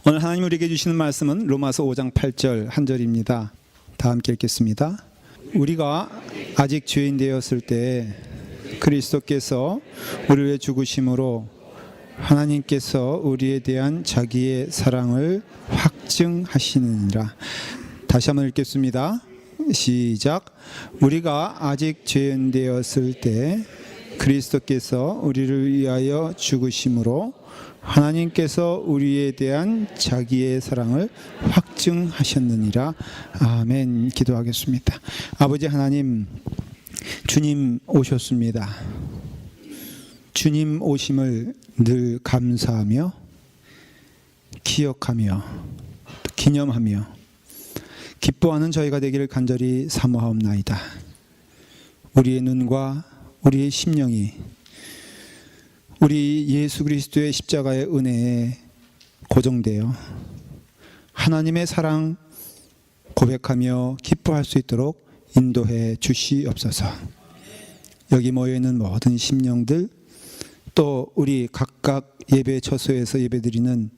오늘 하나님 우리에게 주시는 말씀은 로마서 5장 8절 한 절입니다. 다 함께 읽겠습니다. 우리가 아직 죄인 되었을 때 그리스도께서 우리를 위해 죽으심으로 하나님께서 우리에 대한 자기의 사랑을 확증하시느니라. 다시 한번 읽겠습니다. 시작. 우리가 아직 죄인 되었을 때 그리스도께서 우리를 위하여 죽으심으로 하나님께서 우리에 대한 자기의 사랑을 확증하셨느니라. 아멘. 기도하겠습니다. 아버지 하나님, 주님 오셨습니다. 주님 오심을 늘 감사하며 기억하며 기념하며 기뻐하는 저희가 되기를 간절히 사모하옵나이다. 우리의 눈과 우리의 심령이 우리 예수 그리스도의 십자가의 은혜에 고정되어 하나님의 사랑 고백하며 기뻐할 수 있도록 인도해 주시옵소서. 여기 모여있는 모든 심령들, 또 우리 각각 예배 처소에서 예배드리는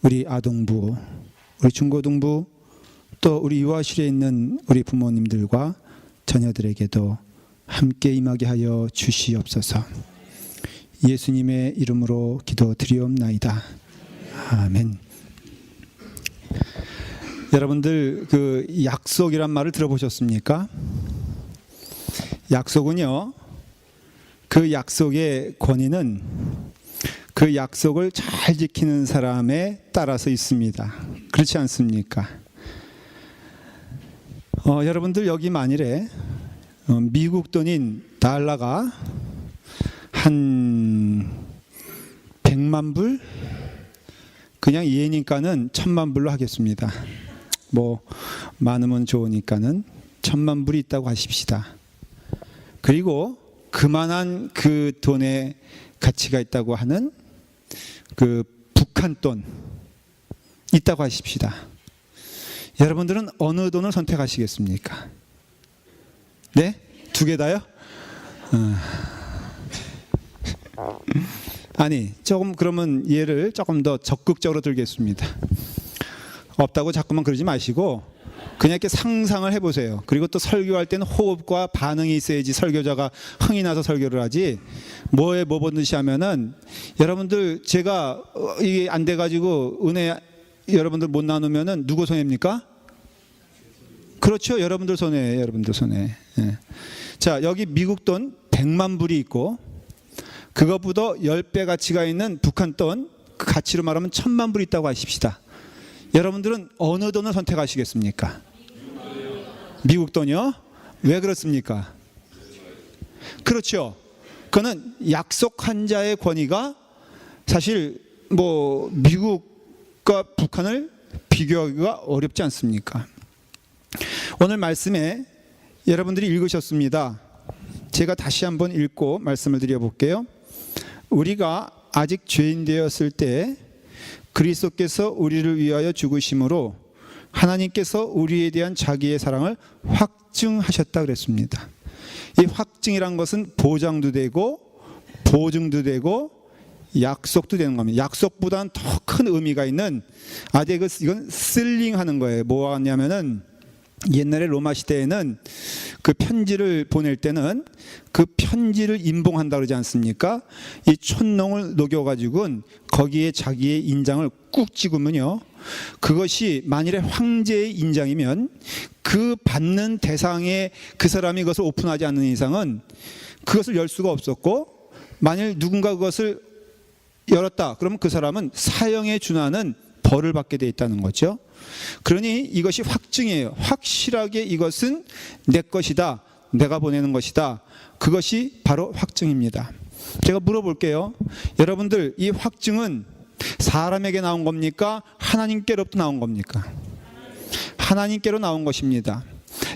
우리 아동부, 우리 중고등부, 또 우리 유아실에 있는 우리 부모님들과 자녀들에게도 함께 임하게 하여 주시옵소서. 예수님의 이름으로 기도드리옵나이다. 아멘. 여러분들 그 약속이란 말을 들어보셨습니까? 약속은요, 그 약속의 권위는 그 약속을 잘 지키는 사람에 따라서 있습니다. 그렇지 않습니까? 여러분들 여기 만일에 미국 돈인 달러가 한 100만 불? 그냥 예니까는 1000만 불로 하겠습니다. 뭐 많으면 좋으니까는 1000만 불이 있다고 하십시다. 그리고 그만한 그 돈의 가치가 있다고 하는 그 북한 돈 있다고 하십시다. 여러분들은 어느 돈을 선택하시겠습니까? 네? 두 개 다요? 아니, 조금 그러면 예를 조금 더 적극적으로 들겠습니다. 없다고 자꾸만 그러지 마시고 그냥 이렇게 상상을 해보세요. 그리고 또 설교할 때는 호흡과 반응이 있어야지 설교자가 흥이 나서 설교를 하지, 뭐에 뭐 보듯이 하면은 여러분들 제가 이게 안 돼가지고 은혜 여러분들 못 나누면은 누구 손해입니까? 그렇죠. 여러분들 손해예요. 여러분들 손해. 예. 자, 여기 미국 돈 100만 불이 있고 그것보다 10배 가치가 있는 북한 돈, 그 가치로 말하면 1000만 불이 있다고 하십시다. 여러분들은 어느 돈을 선택하시겠습니까? 미국 돈이요? 왜 그렇습니까? 그렇죠. 그거는 약속한 자의 권위가 사실 뭐 미국과 북한을 비교하기가 어렵지 않습니까? 오늘 말씀에 여러분들이 읽으셨습니다. 제가 다시 한번 읽고 말씀을 드려볼게요. 우리가 아직 죄인 되었을 때 그리스도께서 우리를 위하여 죽으심으로 하나님께서 우리에 대한 자기의 사랑을 확증하셨다 그랬습니다. 이 확증이란 것은 보장도 되고 보증도 되고 약속도 되는 겁니다. 약속보다는 더 큰 의미가 있는, 이건 슬링하는 거예요. 뭐냐면은 옛날에 로마 시대에는 그 편지를 보낼 때는 그 편지를 임봉한다 그러지 않습니까? 이 촛농을 녹여가지고는 거기에 자기의 인장을 꾹 찍으면요, 그것이 만일에 황제의 인장이면 그 받는 대상에 그 사람이 그것을 오픈하지 않는 이상은 그것을 열 수가 없었고, 만일 누군가 그것을 열었다 그러면 그 사람은 사형에 준하는 벌을 받게 돼 있다는 거죠. 그러니 이것이 확증이에요. 확실하게 이것은 내 것이다, 내가 보내는 것이다. 그것이 바로 확증입니다. 제가 물어볼게요. 여러분들, 이 확증은 사람에게 나온 겁니까? 하나님께로부터 나온 겁니까? 하나님께로 나온 것입니다.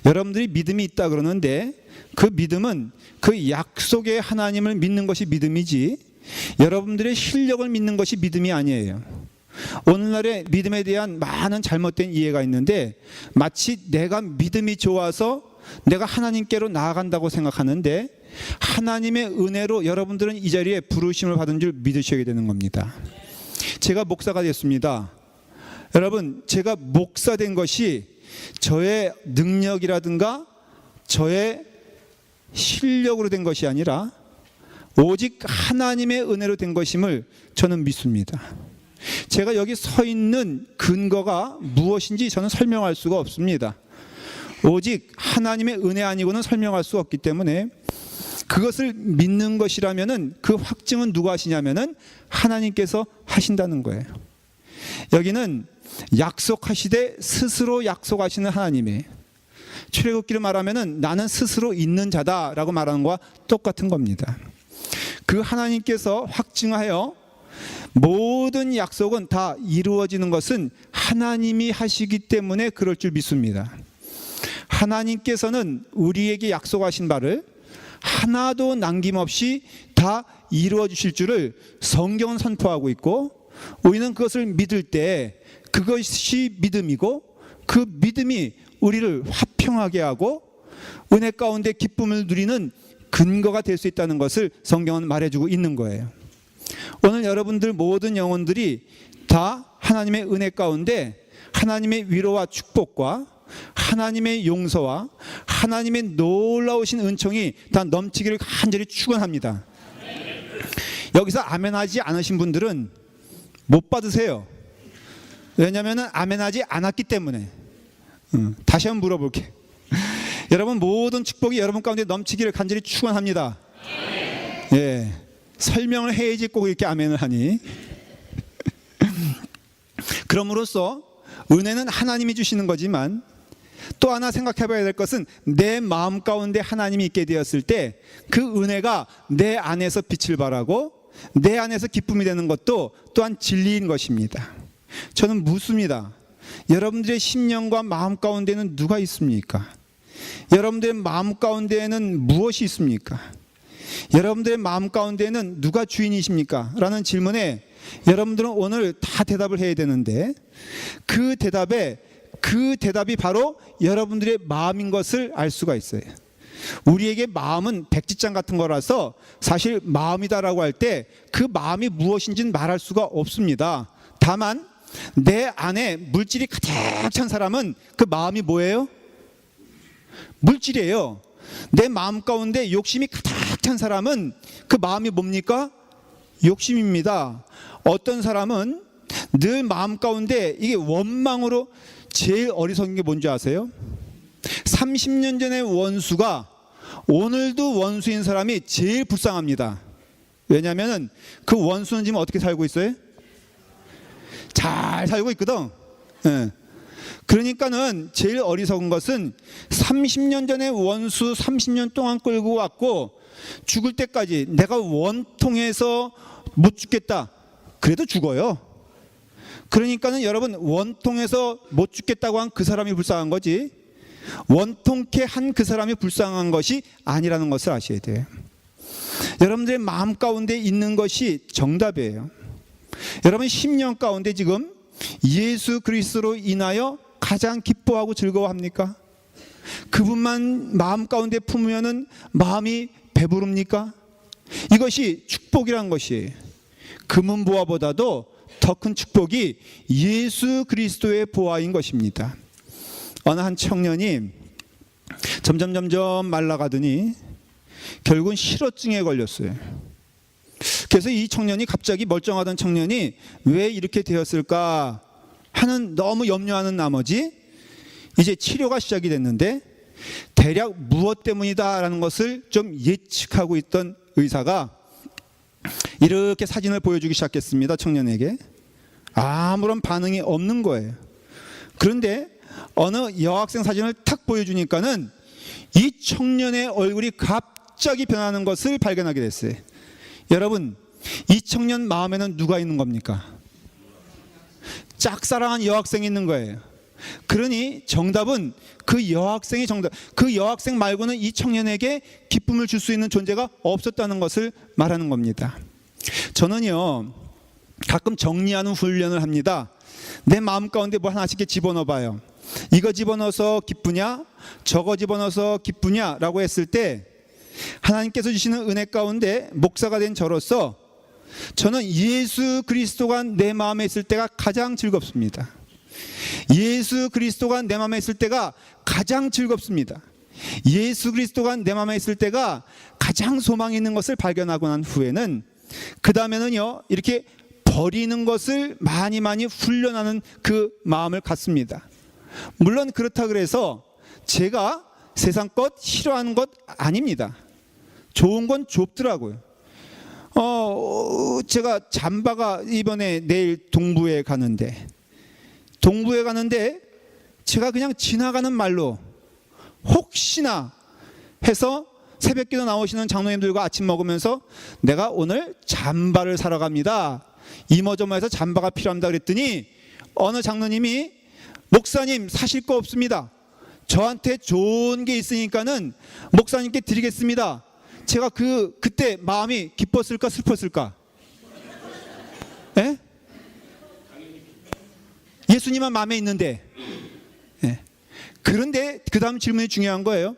여러분들이 믿음이 있다 그러는데 그 믿음은 그 약속의 하나님을 믿는 것이 믿음이지 여러분들의 실력을 믿는 것이 믿음이 아니에요. 오늘날의 믿음에 대한 많은 잘못된 이해가 있는데, 마치 내가 믿음이 좋아서 내가 하나님께로 나아간다고 생각하는데, 하나님의 은혜로 여러분들은 이 자리에 부르심을 받은 줄 믿으셔야 되는 겁니다. 제가 목사가 됐습니다. 여러분, 제가 목사 된 것이 저의 능력이라든가 저의 실력으로 된 것이 아니라 오직 하나님의 은혜로 된 것임을 저는 믿습니다. 제가 여기 서 있는 근거가 무엇인지 저는 설명할 수가 없습니다. 오직 하나님의 은혜 아니고는 설명할 수 없기 때문에 그것을 믿는 것이라면은 그 확증은 누가 하시냐면은 하나님께서 하신다는 거예요. 여기는 약속하시되 스스로 약속하시는 하나님이에요. 출애굽기를 말하면은 나는 스스로 있는 자다라고 말하는 것과 똑같은 겁니다. 그 하나님께서 확증하여 모든 약속은 다 이루어지는 것은 하나님이 하시기 때문에 그럴 줄 믿습니다. 하나님께서는 우리에게 약속하신 바를 하나도 남김없이 다 이루어 주실 줄을 성경은 선포하고 있고, 우리는 그것을 믿을 때 그것이 믿음이고, 그 믿음이 우리를 화평하게 하고 은혜 가운데 기쁨을 누리는 근거가 될 수 있다는 것을 성경은 말해주고 있는 거예요. 오늘 여러분들 모든 영혼들이 다 하나님의 은혜 가운데 하나님의 위로와 축복과 하나님의 용서와 하나님의 놀라우신 은총이 다 넘치기를 간절히 축원합니다. 여기서 아멘하지 않으신 분들은 못 받으세요. 왜냐하면 아멘하지 않았기 때문에. 다시 한번 물어볼게. 여러분, 모든 축복이 여러분 가운데 넘치기를 간절히 축원합니다. 예, 설명을 해야지 꼭 이렇게 아멘을 하니. 그럼으로써 은혜는 하나님이 주시는 거지만 또 하나 생각해 봐야 될 것은 내 마음 가운데 하나님이 있게 되었을 때 그 은혜가 내 안에서 빛을 발하고 내 안에서 기쁨이 되는 것도 또한 진리인 것입니다. 저는 묻습니다. 여러분들의 심령과 마음 가운데는 누가 있습니까? 여러분들의 마음 가운데에는 무엇이 있습니까? 여러분들의 마음 가운데는 누가 주인이십니까? 라는 질문에 여러분들은 오늘 다 대답을 해야 되는데, 그 대답이 바로 여러분들의 마음인 것을 알 수가 있어요. 우리에게 마음은 백지장 같은 거라서 사실 마음이다라고 할 때 그 마음이 무엇인지는 말할 수가 없습니다. 다만 내 안에 물질이 가득 찬 사람은 그 마음이 뭐예요? 물질이에요. 내 마음 가운데 욕심이 가득 찬 사람은 그 마음이 뭡니까? 욕심입니다. 어떤 사람은 늘 마음 가운데 이게 원망으로, 제일 어리석은 게 뭔지 아세요? 30년 전의 원수가 오늘도 원수인 사람이 제일 불쌍합니다. 왜냐하면 그 원수는 지금 어떻게 살고 있어요? 잘 살고 있거든. 예. 그러니까는 제일 어리석은 것은 30년 전에 원수 30년 동안 끌고 왔고 죽을 때까지 내가 원통해서 못 죽겠다, 그래도 죽어요. 그러니까는 여러분, 원통해서 못 죽겠다고 한 그 사람이 불쌍한 거지 원통케 한 그 사람이 불쌍한 것이 아니라는 것을 아셔야 돼요. 여러분들의 마음 가운데 있는 것이 정답이에요. 여러분, 10년 가운데 지금 예수 그리스도로 인하여 가장 기뻐하고 즐거워합니까? 그분만 마음 가운데 품으면은 마음이 배부릅니까? 이것이 축복이란 것이에요. 금은 보화보다도 더 큰 축복이 예수 그리스도의 보화인 것입니다. 어느 한 청년이 점점 말라가더니 결국은 실어증에 걸렸어요. 그래서 이 청년이, 갑자기 멀쩡하던 청년이 왜 이렇게 되었을까 하는 너무 염려하는 나머지 이제 치료가 시작이 됐는데, 대략 무엇 때문이다라는 것을 좀 예측하고 있던 의사가 이렇게 사진을 보여주기 시작했습니다. 청년에게. 아무런 반응이 없는 거예요. 그런데 어느 여학생 사진을 탁 보여주니까는 이 청년의 얼굴이 갑자기 변하는 것을 발견하게 됐어요. 여러분, 이 청년 마음에는 누가 있는 겁니까? 짝사랑한 여학생이 있는 거예요. 그러니 정답은 그 여학생이 정답. 그 여학생 말고는 이 청년에게 기쁨을 줄 수 있는 존재가 없었다는 것을 말하는 겁니다. 저는요, 가끔 정리하는 훈련을 합니다. 내 마음 가운데 뭐 하나씩 집어넣어 봐요. 이거 집어넣어서 기쁘냐, 저거 집어넣어서 기쁘냐라고 했을 때 하나님께서 주시는 은혜 가운데 목사가 된 저로서 저는 예수 그리스도가 내 마음에 있을 때가 가장 즐겁습니다. 예수 그리스도가 내 마음에 있을 때가 가장 즐겁습니다. 예수 그리스도가 내 마음에 있을 때가 가장 소망이 있는 것을 발견하고 난 후에는 그 다음에는요, 이렇게 버리는 것을 많이 훈련하는 그 마음을 갖습니다. 물론 그렇다 그래서 제가 세상 것 싫어하는 것 아닙니다. 좋은 건 좁더라고요. 제가 잠바가 이번에 내일 동부에 가는데 제가 그냥 지나가는 말로 혹시나 해서 새벽기도 나오시는 장로님들과 아침 먹으면서 내가 오늘 잠바를 사러 갑니다. 이모저모해서 잠바가 필요합니다 그랬더니 어느 장로님이 목사님 사실 거 없습니다. 저한테 좋은 게 있으니까는 목사님께 드리겠습니다. 제가 그때 마음이 기뻤을까 슬펐을까? 예? 예수님만 마음에 있는데. 예. 그런데 그 다음 질문이 중요한 거예요.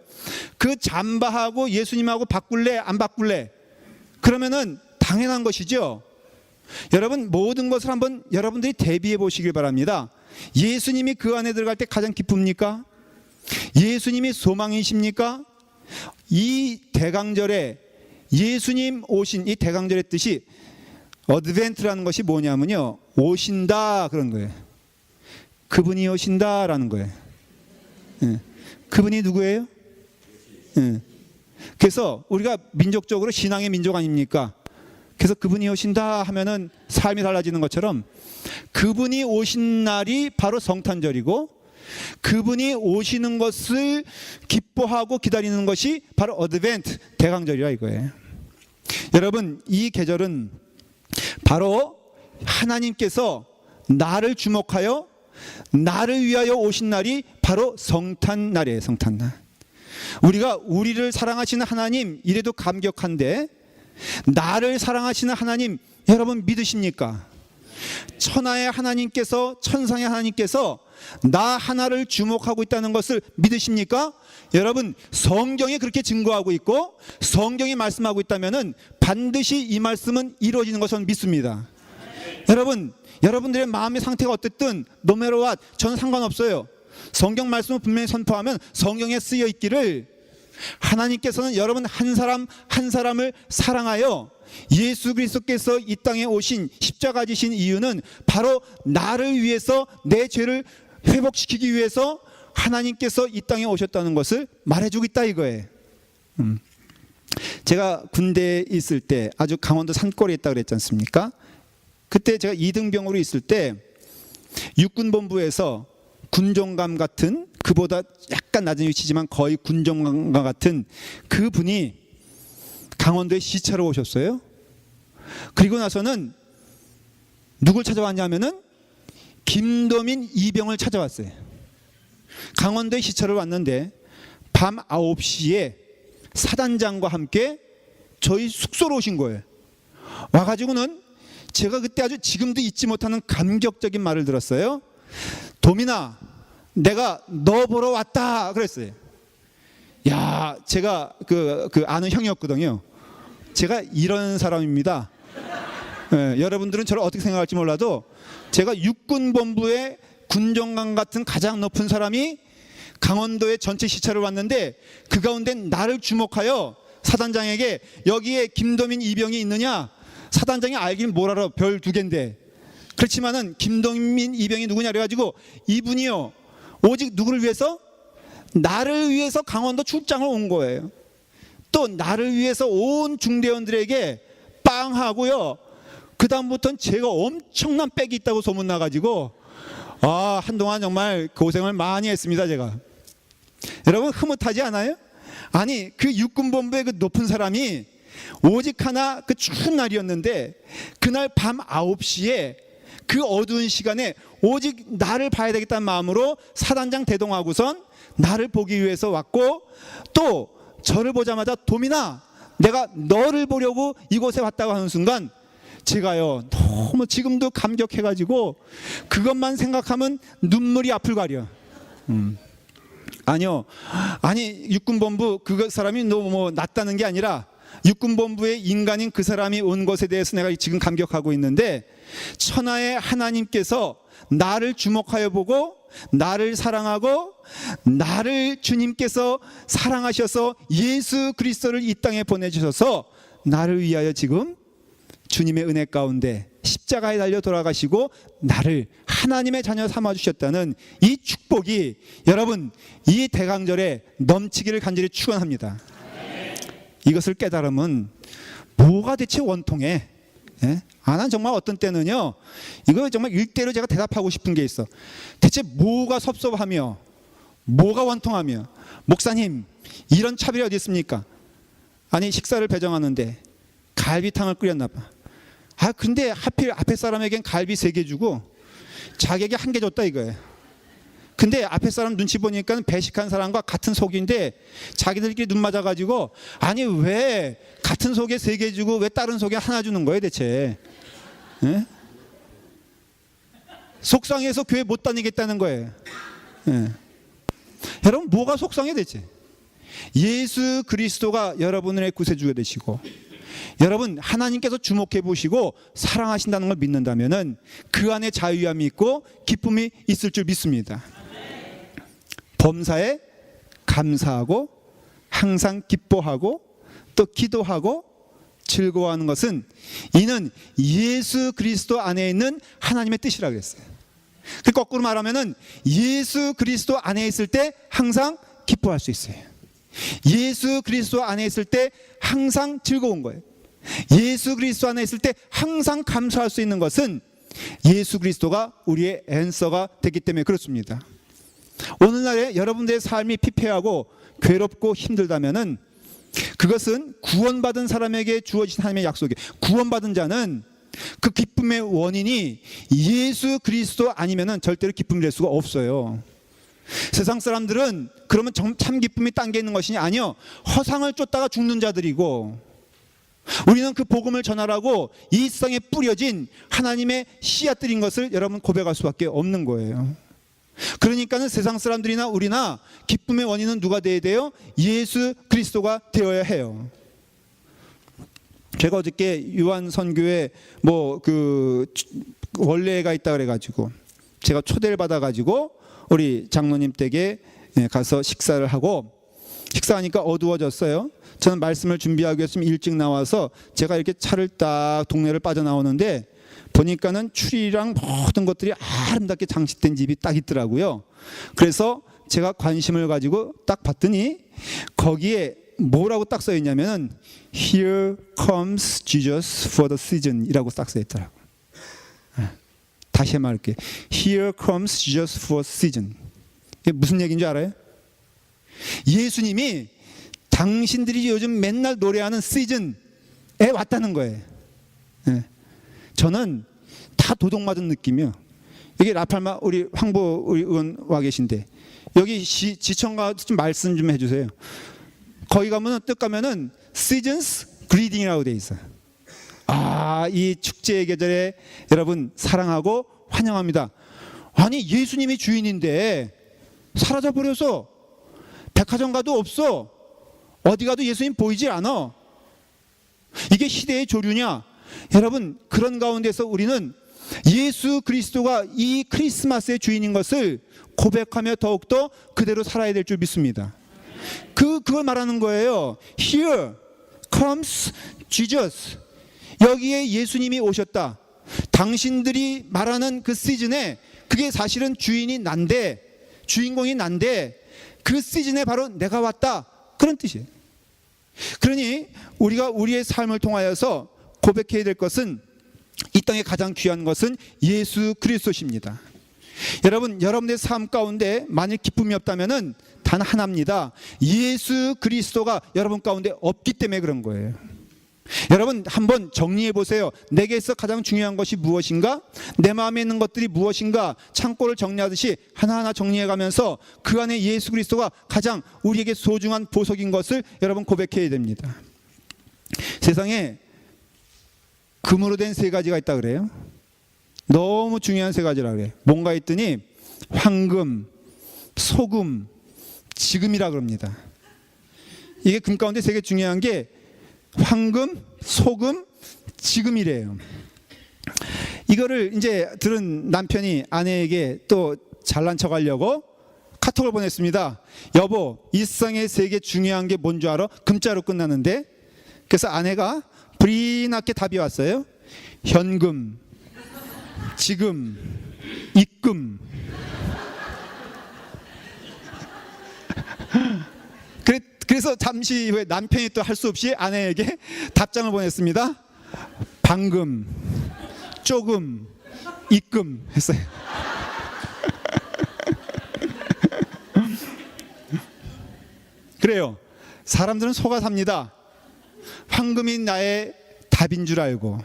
그 잠바하고 예수님하고 바꿀래 안 바꿀래? 그러면은 당연한 것이죠. 여러분 모든 것을 한번 여러분들이 대비해 보시길 바랍니다. 예수님이 그 안에 들어갈 때 가장 기쁩니까? 예수님이 소망이십니까? 이 대강절에 예수님 오신 이 대강절의 뜻이 어드벤트라는 것이 뭐냐면요, 오신다 그런 거예요. 그분이 오신다라는 거예요. 예. 그분이 누구예요? 예. 그래서 우리가 민족적으로 신앙의 민족 아닙니까? 그래서 그분이 오신다 하면은 삶이 달라지는 것처럼 그분이 오신 날이 바로 성탄절이고 그분이 오시는 것을 기뻐하고 기다리는 것이 바로 어드벤트 대강절이라 이거예요. 여러분 이 계절은 바로 하나님께서 나를 주목하여 나를 위하여 오신 날이 바로 성탄날이에요. 성탄날. 우리가 우리를 사랑하시는 하나님 이래도 감격한데 나를 사랑하시는 하나님 여러분 믿으십니까? 천하의 하나님께서 천상의 하나님께서 나 하나를 주목하고 있다는 것을 믿으십니까? 여러분 성경이 그렇게 증거하고 있고 성경이 말씀하고 있다면은 반드시 이 말씀은 이루어지는 것을 믿습니다. 여러분들의 마음의 상태가 어쨌든 no matter what 저는 상관없어요. 성경 말씀을 분명히 선포하면 성경에 쓰여 있기를 하나님께서는 여러분 한 사람 한 사람을 사랑하여 예수 그리스도께서 이 땅에 오신 십자가 지신 이유는 바로 나를 위해서 내 죄를 회복시키기 위해서 하나님께서 이 땅에 오셨다는 것을 말해주고 있다 이거예요. 제가 군대에 있을 때 아주 강원도 산골에 있다 그랬지 않습니까? 그때 제가 2등병으로 있을 때 육군본부에서 군종감 같은 그보다 약간 낮은 위치지만 거의 군종감 같은 그분이 강원도에 시차로 오셨어요. 그리고 나서는 누굴 찾아왔냐면은 김도민 이병을 찾아왔어요. 강원도에 시차로 왔는데 밤 9시에 사단장과 함께 저희 숙소로 오신 거예요. 와가지고는 제가 그때 아주 지금도 잊지 못하는 감격적인 말을 들었어요. 도민아, 내가 너 보러 왔다 그랬어요. 야, 제가 그 아는 형이었거든요. 제가 이런 사람입니다. 예, 여러분들은 저를 어떻게 생각할지 몰라도 제가 육군본부의 군정관 같은 가장 높은 사람이 강원도에 전체 시차를 왔는데 그 가운데 나를 주목하여 사단장에게 여기에 김도민 이병이 있느냐? 사단장이 알긴 뭘 알아, 별 2개인데. 그렇지만은 김도민 이병이 누구냐 그래가지고 이분이요 오직 누구를 위해서? 나를 위해서 강원도 출장을 온 거예요. 또 나를 위해서 온 중대원들에게 빵하고요. 그 다음부터는 제가 엄청난 백이 있다고 소문나가지고 한동안 정말 고생을 많이 했습니다 제가. 여러분 흐뭇하지 않아요? 아니 그 육군본부의 그 높은 사람이 오직 하나 그 추운 날이었는데 그날 밤 9시에 그 어두운 시간에 오직 나를 봐야 되겠다는 마음으로 사단장 대동하고선 나를 보기 위해서 왔고 또 저를 보자마자 도민아 내가 너를 보려고 이곳에 왔다고 하는 순간 제가요 너무 지금도 감격해가지고 그것만 생각하면 눈물이 앞을 가려. 아니 육군본부 그 사람이 너무 낫다는 게 아니라 육군본부의 인간인 그 사람이 온 것에 대해서 내가 지금 감격하고 있는데 천하의 하나님께서 나를 주목하여 보고 나를 사랑하고 나를 주님께서 사랑하셔서 예수 그리스도를 이 땅에 보내주셔서 나를 위하여 지금 주님의 은혜 가운데 십자가에 달려 돌아가시고 나를 하나님의 자녀 삼아주셨다는 이 축복이 여러분 이 대강절에 넘치기를 간절히 축원합니다. 이것을 깨달으면 뭐가 대체 원통해? 예? 난 정말 어떤 때는요 이거 정말 일대로 제가 대답하고 싶은 게 있어. 대체 뭐가 섭섭하며 뭐가 원통하며 목사님 이런 차별이 어디 있습니까? 아니 식사를 배정하는데 갈비탕을 끓였나 봐. 근데 하필 앞에 사람에겐 갈비 3개 주고 자기에게 1개 줬다 이거예요. 근데 앞에 사람 눈치 보니까 배식한 사람과 같은 속인데 자기들끼리 눈 맞아가지고 아니 왜 같은 속에 3개 주고 왜 다른 속에 하나 주는 거예요 대체? 예? 속상해서 교회 못 다니겠다는 거예요. 예. 여러분 뭐가 속상해 대체? 예수 그리스도가 여러분의 구세주가 되시고 여러분 하나님께서 주목해 보시고 사랑하신다는 걸 믿는다면은 그 안에 자유함이 있고 기쁨이 있을 줄 믿습니다. 범사에 감사하고 항상 기뻐하고 또 기도하고 즐거워하는 것은 이는 예수 그리스도 안에 있는 하나님의 뜻이라고 그랬어요. 그 거꾸로 말하면은 예수 그리스도 안에 있을 때 항상 기뻐할 수 있어요. 예수 그리스도 안에 있을 때 항상 즐거운 거예요. 예수 그리스도 안에 있을 때 항상 감사할 수 있는 것은 예수 그리스도가 우리의 앤서가 됐기 때문에 그렇습니다. 오늘날에 여러분들의 삶이 피폐하고 괴롭고 힘들다면은 그것은 구원받은 사람에게 주어진 하나님의 약속이에요. 구원받은 자는 그 기쁨의 원인이 예수 그리스도 아니면은 절대로 기쁨이 될 수가 없어요. 세상 사람들은 그러면 참 기쁨이 딴 게 있는 것이냐? 아니요. 허상을 쫓다가 죽는 자들이고 우리는 그 복음을 전하라고 이 세상에 뿌려진 하나님의 씨앗들인 것을 여러분 고백할 수밖에 없는 거예요. 그러니까는 세상 사람들이나 우리나 기쁨의 원인은 누가 되어야 돼요? 예수 그리스도가 되어야 해요. 제가 어저께 유한 선교회 원래가 있다 그래가지고 제가 초대를 받아가지고 우리 장로님 댁에 가서 식사를 하고 식사하니까 어두워졌어요. 저는 말씀을 준비하기 위해서 일찍 나와서 제가 이렇게 차를 딱 동네를 빠져나오는데 보니까는 추리랑 모든 것들이 아름답게 장식된 집이 딱 있더라고요. 그래서 제가 관심을 가지고 딱 봤더니 거기에 뭐라고 딱 써 있냐면은 Here comes Jesus for the season 이라고 딱 써 있더라고요. 다시 말할게요. Here comes Jesus for season. 이게 무슨 얘기인 줄 알아요? 예수님이 당신들이 요즘 맨날 노래하는 시즌에 왔다는 거예요. 저는 다 도둑맞은 느낌이요. 여기 라팔마 우리 황보 우리 의원 와 계신데 여기 지청가 좀 말씀 좀 해주세요. 거기 가면은 뜻 가면은 seasons greeting이라고 돼 있어요. 이 축제의 계절에 여러분 사랑하고 환영합니다. 아니 예수님이 주인인데 사라져 버려서 백화점 가도 없어. 어디 가도 예수님 보이지 않아. 이게 시대의 조류냐? 여러분 그런 가운데서 우리는 예수 그리스도가 이 크리스마스의 주인인 것을 고백하며 더욱더 그대로 살아야 될 줄 믿습니다. 그걸 말하는 거예요. Here comes Jesus. 여기에 예수님이 오셨다. 당신들이 말하는 그 시즌에 그게 사실은 주인공이 난데 그 시즌에 바로 내가 왔다. 그런 뜻이에요. 그러니 우리가 우리의 삶을 통하여서 고백해야 될 것은 이 땅에 가장 귀한 것은 예수 그리스도십니다. 여러분의 삶 가운데 만일 기쁨이 없다면은 단 하나입니다. 예수 그리스도가 여러분 가운데 없기 때문에 그런 거예요. 여러분 한번 정리해 보세요. 내게서 가장 중요한 것이 무엇인가? 내 마음에 있는 것들이 무엇인가? 창고를 정리하듯이 하나하나 정리해 가면서 그 안에 예수 그리스도가 가장 우리에게 소중한 보석인 것을 여러분 고백해야 됩니다. 세상에 금으로 된 3가지가 있다 그래요. 너무 중요한 3가지라 그래요. 뭔가 했더니 황금, 소금, 지금이라 그럽니다. 이게 금 가운데 되게 중요한 게 황금, 소금, 지금이래요. 이거를 이제 들은 남편이 아내에게 또 잘난 척 하려고 카톡을 보냈습니다. 여보, 이 세상에 되게 중요한 게 뭔 줄 알아? 금자로 끝나는데. 그래서 아내가 불이 나게 답이 왔어요. 현금, 지금, 입금. 그래서 잠시 후에 남편이 또 할 수 없이 아내에게 답장을 보냈습니다. 방금, 조금, 입금 했어요. 그래요. 사람들은 속아 삽니다. 황금이 나의 답인 줄 알고,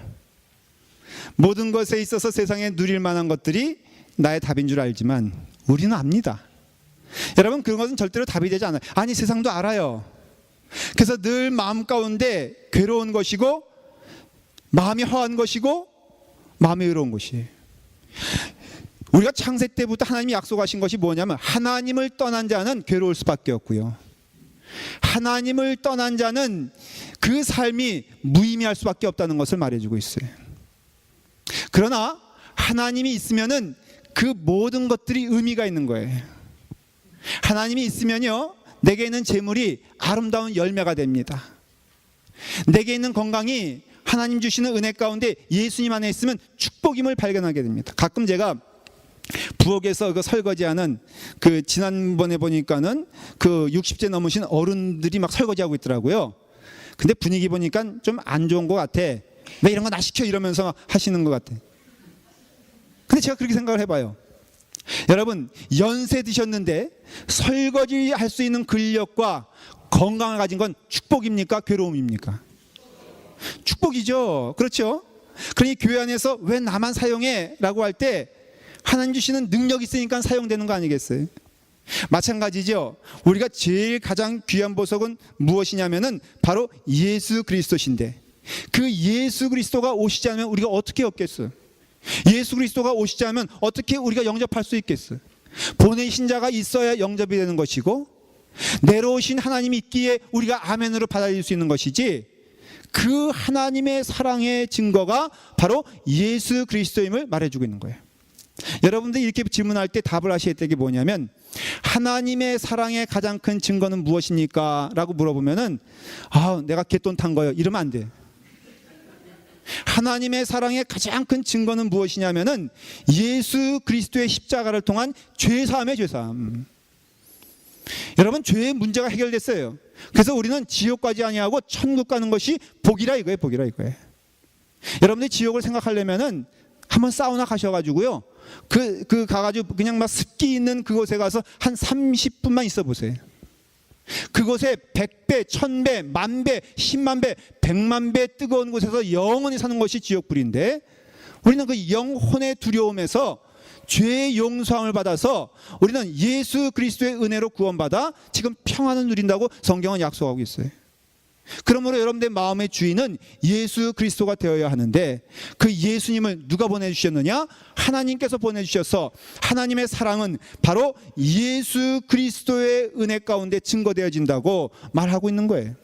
모든 것에 있어서 세상에 누릴 만한 것들이 나의 답인 줄 알지만 우리는 압니다. 여러분, 그런 것은 절대로 답이 되지 않아요. 아니, 세상도 알아요. 그래서 늘 마음 가운데 괴로운 것이고, 마음이 허한 것이고, 마음이 의로운 것이에요. 우리가 창세 때부터 하나님이 약속하신 것이 뭐냐면, 하나님을 떠난 자는 괴로울 수밖에 없고요, 하나님을 떠난 자는 그 삶이 무의미할 수밖에 없다는 것을 말해주고 있어요. 그러나 하나님이 있으면은 그 모든 것들이 의미가 있는 거예요. 하나님이 있으면요, 내게 있는 재물이 아름다운 열매가 됩니다. 내게 있는 건강이 하나님 주시는 은혜 가운데 예수님 안에 있으면 축복임을 발견하게 됩니다. 가끔 제가 부엌에서 그 설거지하는, 그 지난번에 보니까는 그 60세 넘으신 어른들이 막 설거지하고 있더라고요. 근데 분위기 보니까 좀 안 좋은 것 같아. 왜 이런 거 나 시켜, 이러면서 하시는 것 같아. 근데 제가 그렇게 생각을 해봐요. 여러분, 연세 드셨는데 설거지 할 수 있는 근력과 건강을 가진 건 축복입니까? 괴로움입니까? 축복이죠. 그렇죠? 그러니 교회 안에서 왜 나만 사용해? 라고 할 때 하나님 주시는 능력이 있으니까 사용되는 거 아니겠어요? 마찬가지죠. 우리가 제일 가장 귀한 보석은 무엇이냐면은 바로 예수 그리스도신데, 그 예수 그리스도가 오시지 않으면 우리가 어떻게 얻겠어요? 예수 그리스도가 오시지 않으면 어떻게 우리가 영접할 수 있겠어요? 보내신 자가 있어야 영접이 되는 것이고, 내려오신 하나님이 있기에 우리가 아멘으로 받아들일 수 있는 것이지, 그 하나님의 사랑의 증거가 바로 예수 그리스도임을 말해주고 있는 거예요. 여러분들이 이렇게 질문할 때 답을 하셔야 될 게 뭐냐면, 하나님의 사랑의 가장 큰 증거는 무엇입니까? 라고 물어보면은, 내가 갯돈 탄 거예요, 이러면 안 돼. 하나님의 사랑의 가장 큰 증거는 무엇이냐면은 예수 그리스도의 십자가를 통한 죄사함의 죄사함. 여러분, 죄의 문제가 해결됐어요. 그래서 우리는 지옥 가지 아니하고 천국 가는 것이 복이라 이거예요. 복이라 이거예요. 여러분들이 지옥을 생각하려면은 한번 사우나 가셔가지고요, 가가지고 그냥 막 습기 있는 그곳에 가서 한 30분만 있어 보세요. 그곳에 100배, 1000배, 10,000배, 100,000배, 100,000배 뜨거운 곳에서 영원히 사는 것이 지옥불인데, 우리는 그 영혼의 두려움에서 죄의 용서함을 받아서 우리는 예수 그리스도의 은혜로 구원받아 지금 평안을 누린다고 성경은 약속하고 있어요. 그러므로 여러분들의 마음의 주인은 예수 그리스도가 되어야 하는데, 그 예수님을 누가 보내주셨느냐? 하나님께서 보내주셔서 하나님의 사랑은 바로 예수 그리스도의 은혜 가운데 증거되어진다고 말하고 있는 거예요.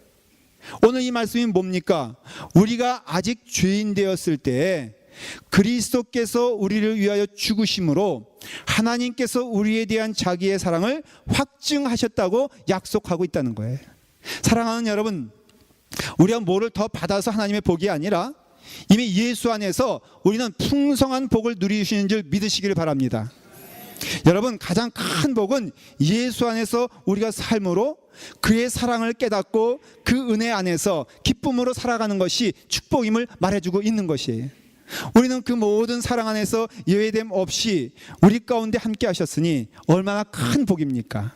오늘 이 말씀이 뭡니까? 우리가 아직 죄인 되었을 때 그리스도께서 우리를 위하여 죽으심으로 하나님께서 우리에 대한 자기의 사랑을 확증하셨다고 약속하고 있다는 거예요. 사랑하는 여러분, 우리가 뭐를 더 받아서 하나님의 복이 아니라 이미 예수 안에서 우리는 풍성한 복을 누리시는 줄 믿으시기를 바랍니다. 여러분, 가장 큰 복은 예수 안에서 우리가 삶으로 그의 사랑을 깨닫고 그 은혜 안에서 기쁨으로 살아가는 것이 축복임을 말해주고 있는 것이에요. 우리는 그 모든 사랑 안에서 예외됨 없이 우리 가운데 함께 하셨으니 얼마나 큰 복입니까?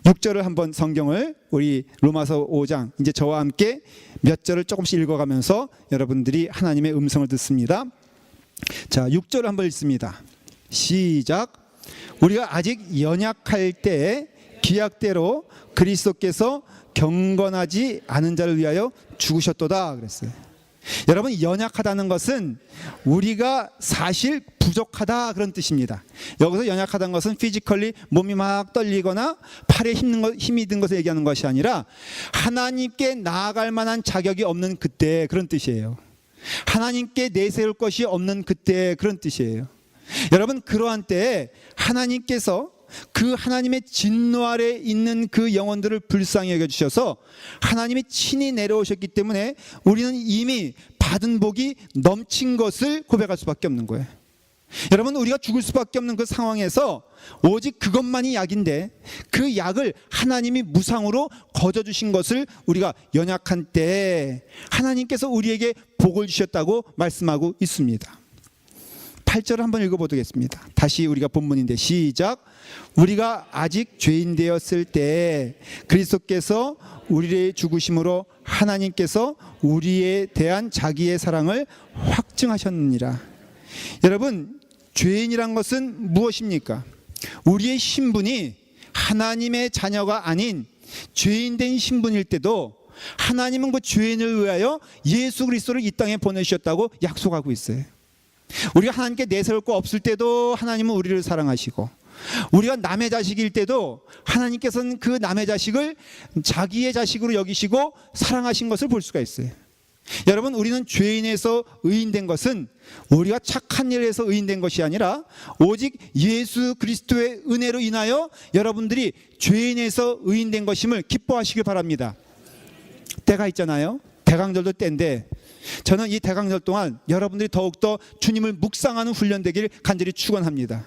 6절을 한번, 성경을 우리 로마서 5장, 이제 저와 함께 몇 절을 조금씩 읽어가면서 여러분들이 하나님의 음성을 듣습니다. 자, 6절을 한번 읽습니다. 시작. 우리가 아직 연약할 때 기약대로 그리스도께서 경건하지 않은 자를 위하여 죽으셨도다 그랬어요. 여러분, 연약하다는 것은 우리가 사실 부족하다 그런 뜻입니다. 여기서 연약하다는 것은 피지컬리 몸이 막 떨리거나 팔에 힘이 든 것을 얘기하는 것이 아니라 하나님께 나아갈 만한 자격이 없는 그때, 그런 뜻이에요. 하나님께 내세울 것이 없는 그때, 그런 뜻이에요. 여러분, 그러한 때에 하나님께서 그 하나님의 진노 아래 있는 그 영혼들을 불쌍히 여겨주셔서 하나님이 친히 내려오셨기 때문에 우리는 이미 받은 복이 넘친 것을 고백할 수밖에 없는 거예요. 여러분, 우리가 죽을 수밖에 없는 그 상황에서 오직 그것만이 약인데 그 약을 하나님이 무상으로 거저주신 것을 우리가 연약한 때에 하나님께서 우리에게 복을 주셨다고 말씀하고 있습니다. 8절을 한번 읽어보겠습니다. 다시 우리가 본문인데 시작. 우리가 아직 죄인 되었을 때 그리스도께서 우리의 죽으심으로 하나님께서 우리에 대한 자기의 사랑을 확증하셨느니라. 여러분, 죄인이란 것은 무엇입니까? 우리의 신분이 하나님의 자녀가 아닌 죄인된 신분일 때도 하나님은 그 죄인을 위하여 예수 그리스도를 이 땅에 보내주셨다고 약속하고 있어요. 우리가 하나님께 내세울 거 없을 때도 하나님은 우리를 사랑하시고, 우리가 남의 자식일 때도 하나님께서는 그 남의 자식을 자기의 자식으로 여기시고 사랑하신 것을 볼 수가 있어요. 여러분, 우리는 죄인에서 의인된 것은 우리가 착한 일을 해서 의인된 것이 아니라 오직 예수 그리스도의 은혜로 인하여 여러분들이 죄인에서 의인된 것임을 기뻐하시길 바랍니다. 때가 있잖아요. 대강절도 때인데 저는 이 대강절 동안 여러분들이 더욱더 주님을 묵상하는 훈련 되길 간절히 축원합니다.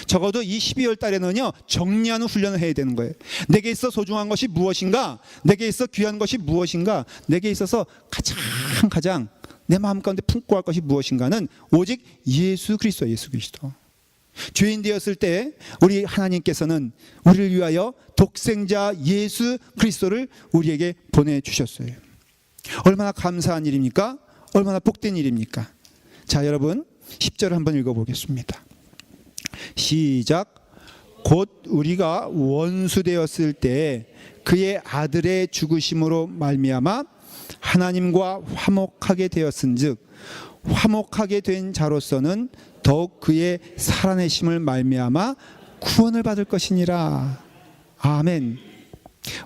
적어도 이 12월 달에는요, 정리하는 훈련을 해야 되는 거예요. 내게 있어 소중한 것이 무엇인가? 내게 있어 귀한 것이 무엇인가? 내게 있어서 가장 내 마음 가운데 품고 할 것이 무엇인가는 오직 예수 그리스도, 예수 그리스도. 죄인 되었을 때 우리 하나님께서는 우리를 위하여 독생자 예수 그리스도를 우리에게 보내주셨어요. 얼마나 감사한 일입니까? 얼마나 복된 일입니까? 자, 여러분 10절을 한번 읽어보겠습니다. 시작. 곧 우리가 원수 되었을 때 그의 아들의 죽으심으로 말미암아 하나님과 화목하게 되었은즉 화목하게 된 자로서는 더욱 그의 살아내심을 말미암아 구원을 받을 것이니라. 아멘.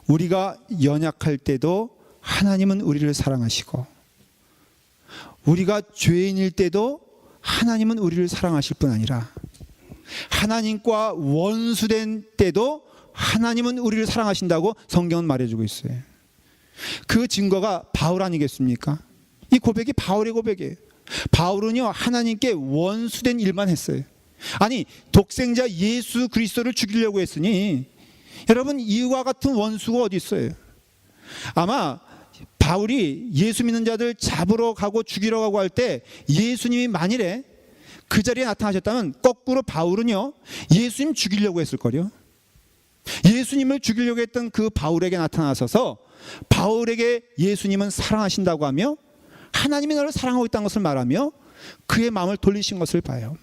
우리가 연약할 때도 하나님은 우리를 사랑하시고, 우리가 죄인일 때도 하나님은 우리를 사랑하실 뿐 아니라 하나님과 원수된 때도 하나님은 우리를 사랑하신다고 성경은 말해주고 있어요. 그 증거가 바울 아니겠습니까? 이 고백이 바울의 고백이에요. 바울은요, 하나님께 원수된 일만 했어요. 아니, 독생자 예수 그리스도를 죽이려고 했으니 여러분, 이와 같은 원수가 어디 있어요? 아마 바울이 예수 믿는 자들 잡으러 가고 죽이러 가고 할 때 예수님이 만일에 그 자리에 나타나셨다면 거꾸로 바울은요, 예수님 죽이려고 했을 거요. 예수님을 죽이려고 했던 그 바울에게 나타나셔서 바울에게 예수님은 사랑하신다고 하며 하나님이 너를 사랑하고 있다는 것을 말하며 그의 마음을 돌리신 것을 봐요.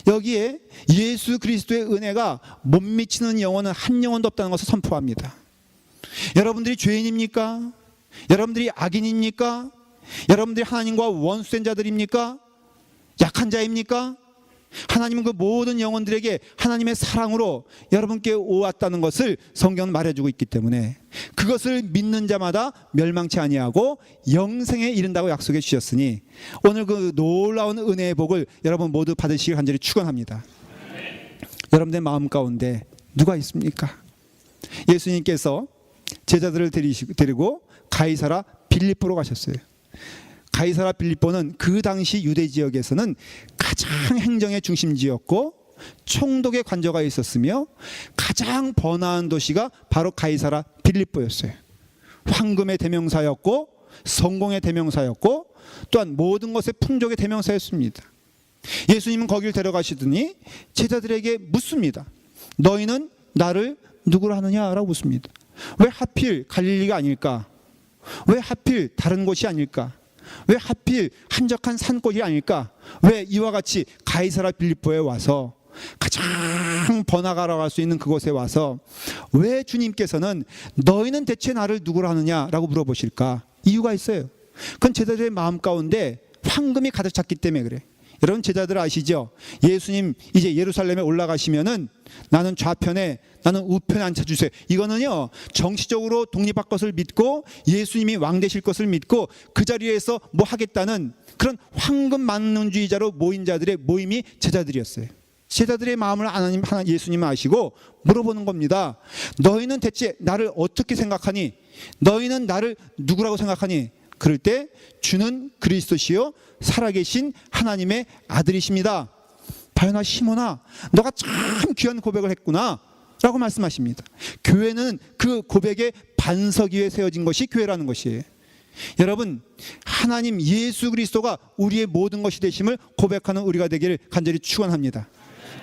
여기에 예수 그리스도의 은혜가 못 미치는 영혼은 한 영혼도 없다는 것을 선포합니다. 여러분들이 죄인입니까? 여러분들이 악인입니까? 여러분들이 하나님과 원수된 자들입니까? 약한 자입니까? 하나님은 그 모든 영혼들에게 하나님의 사랑으로 여러분께 오왔다는 것을 성경은 말해주고 있기 때문에 그것을 믿는 자마다 멸망치 아니하고 영생에 이른다고 약속해 주셨으니 오늘 그 놀라운 은혜의 복을 여러분 모두 받으시길 간절히 축원합니다. 여러분의 마음 가운데 누가 있습니까? 예수님께서 제자들을 데리고 가이사라 빌립보로 가셨어요. 가이사라 빌립보는 그 당시 유대 지역에서는 가장 행정의 중심지였고 총독의 관저가 있었으며 가장 번화한 도시가 바로 가이사라 빌립보였어요. 황금의 대명사였고 성공의 대명사였고 또한 모든 것의 풍족의 대명사였습니다. 예수님은 거기를 데려가시더니 제자들에게 묻습니다. 너희는 나를 누구로 하느냐라고 묻습니다. 왜 하필 갈릴리가 아닐까? 왜 하필 다른 곳이 아닐까? 왜 하필 한적한 산골이 아닐까? 왜 이와 같이 가이사라 빌립보에 와서 가장 번화가라고 할 수 있는 그곳에 와서 왜 주님께서는 너희는 대체 나를 누구로 하느냐라고 물어보실까? 이유가 있어요. 그건 제자들의 마음 가운데 황금이 가득 찼기 때문에 그래. 여러분 제자들 아시죠? 예수님 이제 예루살렘에 올라가시면은 나는 좌편에 나는 우편에 앉혀주세요. 이거는요 정치적으로 독립할 것을 믿고 예수님이 왕 되실 것을 믿고 그 자리에서 뭐 하겠다는 그런 황금 만능주의자로 모인 자들의 모임이 제자들이었어요. 제자들의 마음을 하나님 예수님은 아시고 물어보는 겁니다. 너희는 대체 나를 어떻게 생각하니? 너희는 나를 누구라고 생각하니? 그럴 때 주는 그리스도시요 살아계신 하나님의 아들이십니다. 바요나 시몬아, 너가 참 귀한 고백을 했구나 라고 말씀하십니다. 교회는 그 고백의 반석 위에 세워진 것이 교회라는 것이에요. 여러분, 하나님 예수 그리스도가 우리의 모든 것이 되심을 고백하는 우리가 되기를 간절히 축원합니다.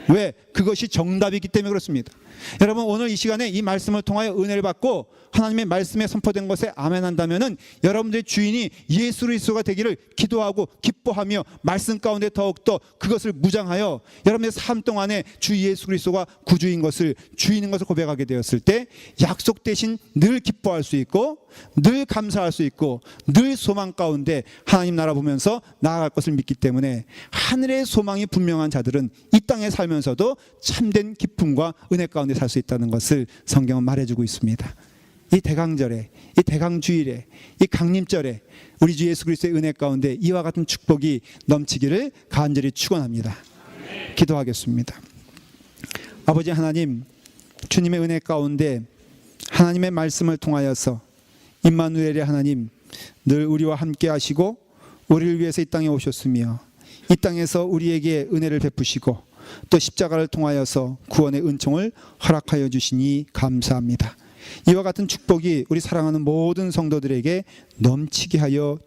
왜? 그것이 정답이기 때문에 그렇습니다. 여러분, 오늘 이 시간에 이 말씀을 통하여 은혜를 받고 하나님의 말씀에 선포된 것에 아멘한다면은 여러분들의 주인이 예수 그리스도가 되기를 기도하고 기뻐하며 말씀 가운데 더욱더 그것을 무장하여 여러분의 삶 동안에 주 예수 그리스도가 구주인 것을 주인인 것을 고백하게 되었을 때 약속 대신 늘 기뻐할 수 있고 늘 감사할 수 있고 늘 소망 가운데 하나님 나라 보면서 나아갈 것을 믿기 때문에 하늘의 소망이 분명한 자들은 이 땅에 살면서도 참된 기쁨과 은혜 가운데 살 수 있다는 것을 성경은 말해주고 있습니다. 이 대강절에, 이 대강주일에, 이 강림절에 우리 주 예수 그리스도의 은혜 가운데 이와 같은 축복이 넘치기를 간절히 축원합니다. 기도하겠습니다. 아버지 하나님, 주님의 은혜 가운데 하나님의 말씀을 통하여서 임마누엘의 하나님 늘 우리와 함께 하시고 우리를 위해서 이 땅에 오셨으며 이 땅에서 우리에게 은혜를 베푸시고 또 십자가를 통하여서 구원의 은총을 허락하여 주시니 감사합니다. 이와 같은 축복이 우리 사랑하는 모든 성도들에게 넘치게 하여